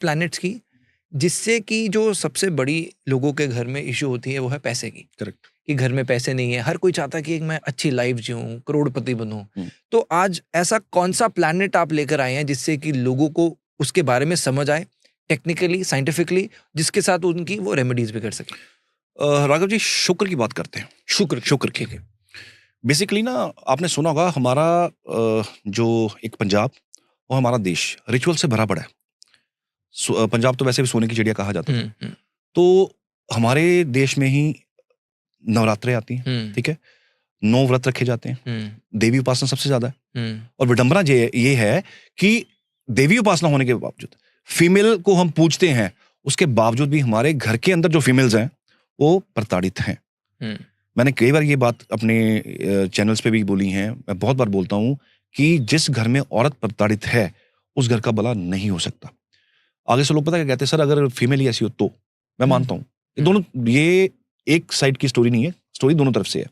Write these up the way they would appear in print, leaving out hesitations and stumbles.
Planets की, जिससे कि जो सबसे बड़ी लोगों के घर में इशू होती है वो है पैसे की। करेक्ट। कि घर में पैसे नहीं है, हर कोई चाहता है कि मैं अच्छी लाइफ जीऊं, करोड़पति बनूं। तो आज ऐसा कौन सा प्लैनेट आप लेकर आए हैं जिससे कि लोगों को उसके बारे में समझ आए, टेक्निकली, साइंटिफिकली, जिसके साथ उनकी वो रेमेडीज भी कर सके? राघव जी, शुक्र की बात करते हैं। शुक्र की। ठीक है। बेसिकली ना, आपने सुना होगा हमारा जो एक पंजाब, वो हमारा देश रिचुअल से भरा पड़ा है। पंजाब तो वैसे भी सोने की चिड़िया कहा जाता था। हम्म। तो हमारे देश में ही नवरात्रे आती हैं, हम्म। ठीक है, 9 व्रत रखे जाते हैं, हम्म। देवी उपासना सबसे ज्यादा है। हम्म। और विडंबना ये है कि देवी उपासना होने के बावजूद फीमेल को हम पूजते हैं, उसके बावजूद भी हमारे घर के अंदर जो फीमेल्स हैं वो प्रताड़ित हैं। हम्म। मैंने कई बार ये बात अपने चैनल्स पे भी बोली है, मैं बहुत बार बोलता हूँ कि जिस घर में औरत प्रताड़ित है उस घर का भला नहीं हो सकता। आगे से लोग पता क्या कहते हैं, सर अगर फीमेल ही ऐसी हो तो। मैं मानता हूँ ये दोनों, ये एक साइड की स्टोरी नहीं है, स्टोरी दोनों तरफ से है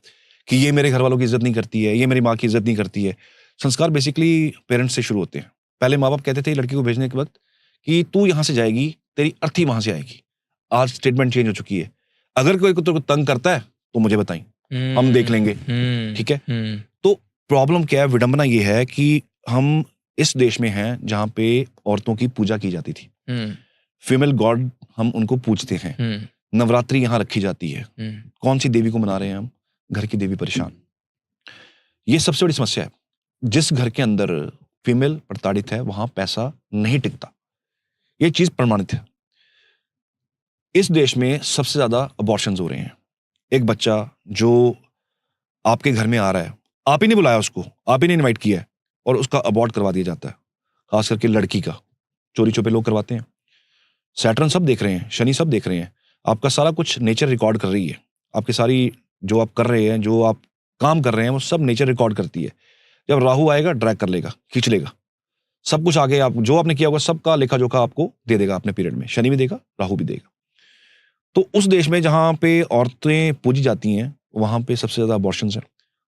कि ये मेरे घर वालों की इज्जत नहीं करती है, ये मेरी माँ की इज्जत नहीं करती है। संस्कार बेसिकली पेरेंट्स से शुरू होते हैं। पहले माँ बाप कहते थे लड़की को भेजने के वक्त कि तू यहाँ से जाएगी, तेरी अर्थी वहां से आएगी। आज स्टेटमेंट चेंज हो चुकी है, अगर कोई तेरे को तंग करता है तो मुझे बताई, हम देख लेंगे, ठीक है। तो प्रॉब्लम क्या है, विडंबना ये है कि हम इस देश में हैं जहां पे औरतों की पूजा की जाती थी, फीमेल गॉड हम उनको पूजते हैं, नवरात्रि यहाँ रखी जाती है। कौन सी देवी को मना रहे हैं हम? घर की देवी परेशान। ये सबसे बड़ी समस्या है। जिस घर के अंदर फीमेल प्रताड़ित है वहां पैसा नहीं टिकता, ये चीज प्रमाणित है। इस देश में सबसे ज्यादा अबॉर्शंस हो रहे हैं। एक बच्चा जो आपके घर में आ रहा है, आप ही नहीं बुलाया उसको, आप ही नहीं इनवाइट किया है, और उसका अबॉर्ट करवा दिया जाता है। खास करके लड़की का चोरी छुपे लोग करवाते हैं। सैटर्न सब देख रहे हैं, शनि सब देख रहे हैं, आपका सारा कुछ नेचर रिकॉर्ड कर रही है। आपके सारी जो आप कर रहे हैं, जो आप काम कर रहे हैं, वो सब नेचर रिकॉर्ड करती है। जब राहु आएगा ड्रैग कर लेगा, खींच लेगा सब कुछ आगे। आप जो आपने किया होगा सबका लेखा जोखा आपको दे देगा अपने पीरियड में। शनि भी देगा, राहु भी देगा। तो उस देश में जहां पे औरतें पूजी जाती हैं वहां पे सबसे ज्यादा अबॉर्शंस है,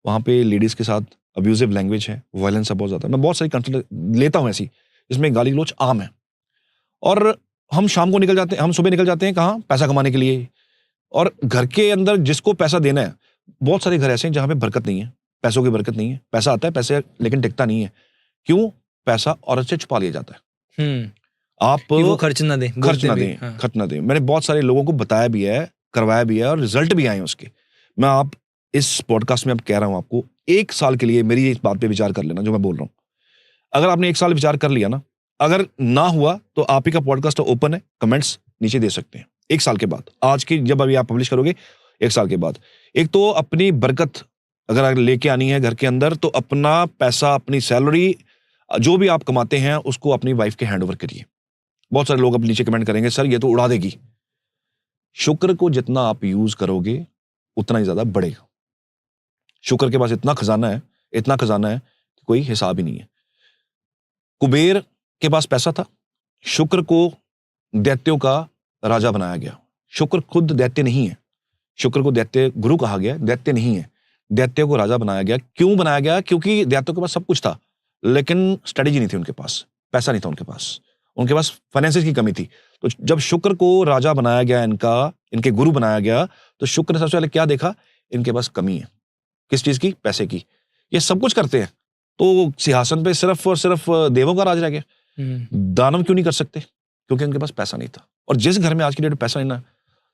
वहां पे लेडीज के साथ अब्यूजिव लैंग्वेज है, वायलेंस है बहुत ज्यादा। मैं बहुत सारी कंसल्ट लेता हूं ऐसी, जिसमें गाली गलौज आम है। और हम शाम को निकल जाते हैं, हम सुबह निकल जाते हैं कहाँ? पैसा कमाने के लिए। और घर के अंदर जिसको पैसा देना है, बहुत सारे घर ऐसे हैं जहां पे बरकत नहीं है, पैसों की बरकत नहीं है। पैसा आता है, पैसे लेकिन टिकता नहीं है। क्यों? पैसा औरत से छुपा लिया जाता है। आप वो खर्च ना दें, खर्च ना दें। मैंने बहुत सारे लोगों को बताया भी है, करवाया भी है, और रिजल्ट भी आए हैं उसके। मैं आप इस पॉडकास्ट में अब कह रहा हूं आपको, 1 साल के लिए मेरी इस बात पे विचार कर लेना जो मैं बोल रहा हूं। अगर आपने 1 साल विचार कर लिया ना, अगर ना हुआ तो आप ही का पॉडकास्ट ओपन है, कमेंट्स नीचे दे सकते हैं। 1 साल के बाद, आज की जब अभी आप पब्लिश करोगे, 1 साल के बाद, एक तो अपनी बरकत अगर लेके आनी है घर के अंदर, तो अपना पैसा, अपनी सैलरी, जो भी आप कमाते हैं उसको अपनी वाइफ के हैंड ओवर करिए। बहुत सारे लोग अब नीचे कमेंट करेंगे, सर ये तो उड़ा देगी। शुक्र को जितना आप यूज करोगे उतना ही ज्यादा बढ़ेगा। शुक्र के पास इतना खजाना है, इतना खजाना है कि कोई हिसाब ही नहीं है। कुबेर के पास पैसा था, शुक्र को दैत्यों का राजा बनाया गया। शुक्र खुद दैत्य नहीं है, शुक्र को दैत्य गुरु कहा गया, दैत्य नहीं है। दैत्यों को राजा बनाया गया। क्यों बनाया गया? क्योंकि दैत्यों के पास सब कुछ था, लेकिन स्ट्रेटेजी नहीं थी उनके पास, पैसा नहीं था उनके पास फाइनेंसेस की कमी थी। तो जब शुक्र को राजा बनाया गया, इनके गुरु बनाया गया, तो शुक्र ने सबसे पहले क्या देखा? इनके पास कमी है। किस चीज की? पैसे की। ये सब कुछ करते हैं, तो सिंहासन पे सिर्फ और सिर्फ देवों का राज रह गया। दानव क्यों नहीं कर सकते? क्योंकि उनके पास पैसा नहीं था। और जिस घर में आज की डेट में पैसा नहीं ना,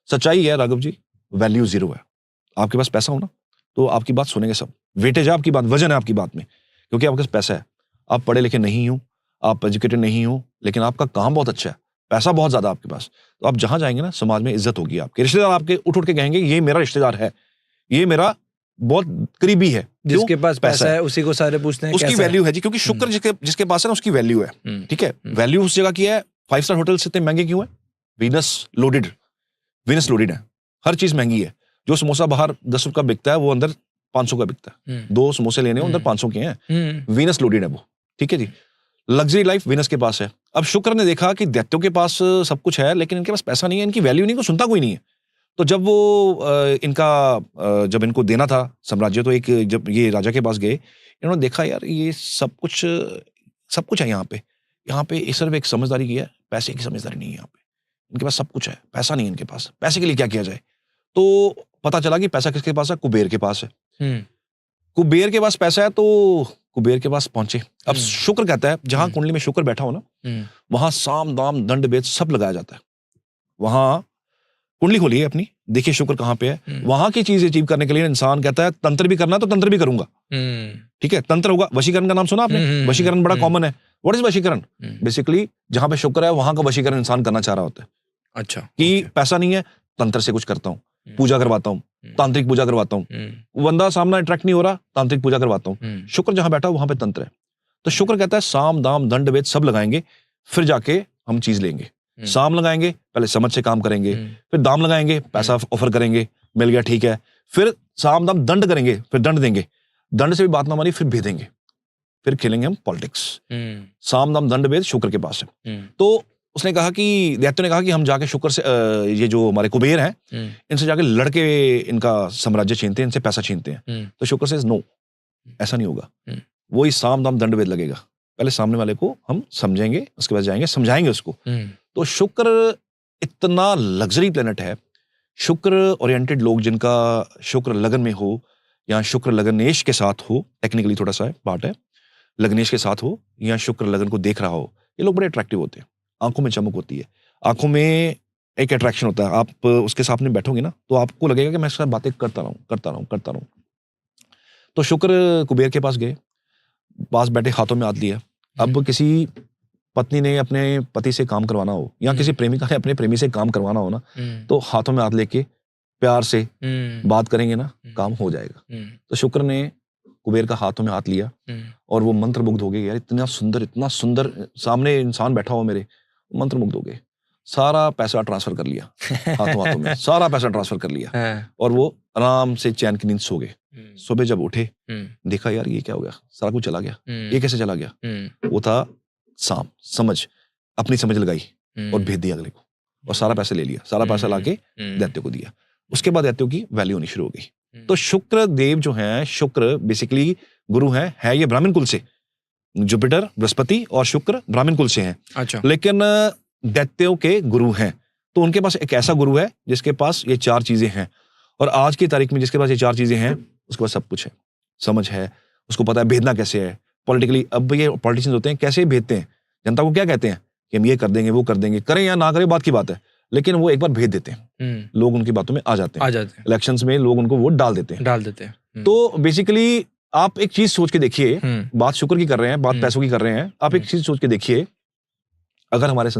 सच्चाई है राघव जी, वैल्यू जीरो है। आपके पास पैसा हो ना, तो आपकी बात सुनेंगे सब। वेटेज है आपकी बात, वजन है आपकी बात में, क्योंकि आपके पास पैसा है। आप पढ़े लिखे नहीं हो, आप एजुकेटेड नहीं हो, लेकिन आपका काम बहुत अच्छा है, पैसा बहुत ज्यादा आपके पास, तो आप जहां जाएंगे ना, समाज में इज्जत होगी। आपके रिश्तेदार आपके उठ उठ के कहेंगे ये मेरा रिश्तेदार है, ये मेरा बहुत करीबी है। जिसके पास पैसा है उसी को सारे पूछते हैं, उसकी वैल्यू है जी, क्योंकि शुक्र जिसके पास है ना, उसकी वैल्यू है। ठीक है, वैल्यू उस जगह की है। 5 स्टार होटल से इतने महंगे क्यों है? वीनस लोडेड है, हर चीज महंगी है। जो समोसा बाहर 10 रुपए का बिकता है, वो अंदर 500 का बिकता है। 2 समोसे लेने अंदर 500 के हैं। वीनस लोडेड है वो, ठीक है जी। लग्जरी लाइफ वीनस के पास है। अब शुक्र ने देखा कि दैत्यों के पास सब कुछ है, लेकिन इनके पास पैसा नहीं है, इनकी वैल्यू नहीं, को सुनता कोई नहीं है। तो जब जब इनको देना था साम्राज्य, तो जब ये राजा के पास गए, इन्होंने देखा यार ये सब कुछ है यहाँ पे सिर्फ एक समझदारी की है, पैसे की समझदारी नहीं है यहाँ पे, इनके पास सब कुछ है, पैसा नहीं है इनके पास, पैसे के लिए क्या किया जाए। तो पता चला कि पैसा किसके पास है, कुबेर के पास है। कुबेर के पास पैसा है तो कुबेर के पास पहुंचे। अब शुक्र कहता है जहां कुंडली में शुक्र बैठा हो ना, वहां साम दाम दंड भेद सब लगाया जाता है। वहां कुंडली खोलिए अपनी, देखिए शुक्र कहाँ पे है। वहां की चीज अचीव करने के लिए इंसान कहता है तंत्र भी करना तो तंत्र भी करूंगा, ठीक है, तंत्र होगा। वशीकरण का नाम सुना आपने? वशीकरण बड़ा कॉमन है। What is वशीकरण? बेसिकली जहां पे शुक्र है वहां का वशीकरण इंसान करना चाह रहा होता है। अच्छा, कि पैसा नहीं है, तंत्र से कुछ करता हूँ, पूजा करवाता हूँ, तांत्रिक पूजा करवाता हूँ, बंदा सामना अट्रैक्ट नहीं हो रहा, तांत्रिक पूजा करवाता हूँ। शुक्र जहां बैठा वहां पे तंत्र है। तो शुक्र कहता है साम दाम दंड भेद सब लगाएंगे, फिर जाके हम चीज लेंगे। साम लगाएंगे, पहले समझ से काम करेंगे, फिर दाम लगाएंगे, पैसा ऑफर करेंगे, मिल गया ठीक है, फिर साम दाम दंड करेंगे, फिर दंड देंगे, दंड से भी बात ना मानी फिर भेदेंगे, फिर खेलेंगे हम पॉलिटिक्स। साम दाम दंड भेद शुक्र के पास है। तो उसने कहा कि दैत्यों ने कहा कि हम जाके शुक्र से ये जो हमारे कुबेर हैं इनसे जाके लड़के इनका साम्राज्य छीनते हैं, इनसे पैसा छीनते हैं। तो शुक्र से नो, ऐसा नहीं होगा, वही साम दाम दंड भेद लगेगा। पहले सामने वाले को हम समझेंगे, उसके बाद जाएंगे समझाएंगे उसको। तो शुक्र इतना लग्जरी प्लेनेट है। शुक्र ओरिएंटेड लोग जिनका शुक्र लगन में हो या शुक्र लगनेश के साथ हो, टेक्निकली थोड़ा सा पार्ट है, लगनेश के साथ हो या शुक्र लगन को देख रहा हो, ये लोग बड़े अट्रैक्टिव होते हैं। आंखों में चमक होती है, आंखों में एक अट्रैक्शन होता है। आप उसके सामने बैठोगे ना तो आपको लगेगा कि मैं इसके साथ बातें करता रहूं। तो शुक्र कुबेर के पास गए, पास बैठे हाथों में हाथ लिया। अब किसी पत्नी ने अपने पति से काम करवाना हो या किसी प्रेमिका ने अपने प्रेमी से काम करवाना हो ना, तो हाथों में हाथ लेके प्यार से बात करेंगे ना, काम हो जाएगा। तो शुक्र ने कुबेर का हाथों में हाथ लिया और वो मंत्रमुग्ध हो गए। यार इतना सुंदर सामने इंसान बैठा हो मेरे, मंत्रमुग्ध हो गए। सारा पैसा ट्रांसफर कर लिया हाथों में, सारा पैसा ट्रांसफर कर लिया और वो आराम से चैन की नींद सो गए। सुबह जब उठे देखा यार ये क्या हो गया, सारा कुछ चला गया, ये कैसे चला गया? वो था साम, समझ, अपनी समझ लगाई और भेज दिया अगले को और सारा पैसा ले लिया, सारा पैसा लाके दैत्य को दिया। उसके बाद दैत्यों की वैल्यू होनी शुरू हो गई। तो शुक्र देव जो है, शुक्र बेसिकली गुरु है ये ब्राह्मण कुल से, जुपिटर बृहस्पति और शुक्र ब्राह्मण कुल से हैं। अच्छा, लेकिन दैत्यों के गुरु हैं। तो उनके पास एक ऐसा गुरु है जिसके पास ये चार चीजें हैं, और आज की तारीख में जिसके पास ये चार चीजें हैं उसके पास सब कुछ है, समझ है, उसको पता है भेजना कैसे है पॉलिटिकली। अब ये पॉलिटिशियंस होते हैं कैसे भेजते हैं, जनता को क्या कहते हैं कि हम ये कर देंगे वो कर देंगे, करें या ना करें बात की बात है, लेकिन वो एक बार भेज देते हैं, लोग उनकी बातों में आ जाते हैं। इलेक्शंस में लोग उनको वोट डाल देते हैं। तो बेसिकली आप एक चीज सोच के देखिए, बात शुक्र की कर रहे हैं, बात पैसों की कर रहे हैं, आप एक चीज सोच के देखिए, अगर हमारे